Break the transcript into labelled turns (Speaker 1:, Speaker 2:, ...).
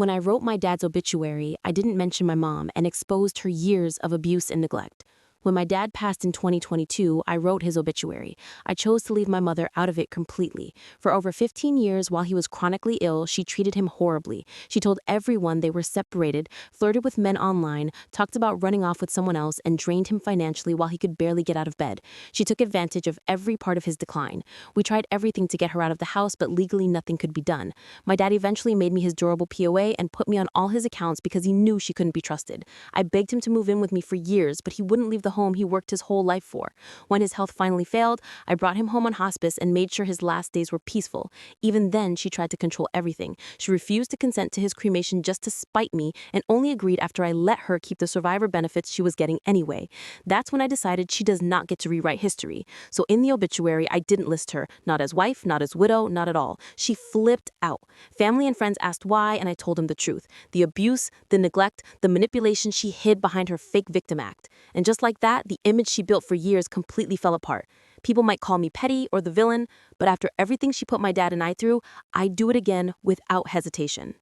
Speaker 1: When I wrote my dad's obituary, I didn't mention my mom and exposed her years of abuse and neglect. When my dad passed in 2022, I wrote his obituary. I chose to leave my mother out of it completely. For over 15 years, while he was chronically ill, she treated him horribly. She told everyone they were separated, flirted with men online, talked about running off with someone else, and drained him financially while he could barely get out of bed. She took advantage of every part of his decline. We tried everything to get her out of the house, but legally nothing could be done. My dad eventually made me his durable POA and put me on all his accounts because he knew she couldn't be trusted. I begged him to move in with me for years, but he wouldn't leave the home he worked his whole life for. When his health finally failed, I brought him home on hospice and made sure his last days were peaceful. Even then, she tried to control everything. She refused to consent to his cremation just to spite me and only agreed after I let her keep the survivor benefits she was getting anyway. That's when I decided she does not get to rewrite history. So in the obituary, I didn't list her, not as wife, not as widow, not at all. She flipped out. Family and friends asked why, and I told them the truth. The abuse, the neglect, the manipulation she hid behind her fake victim act. And just like that, the image she built for years completely fell apart. People might call me petty or the villain, but after everything she put my dad and I through, I'd do it again without hesitation.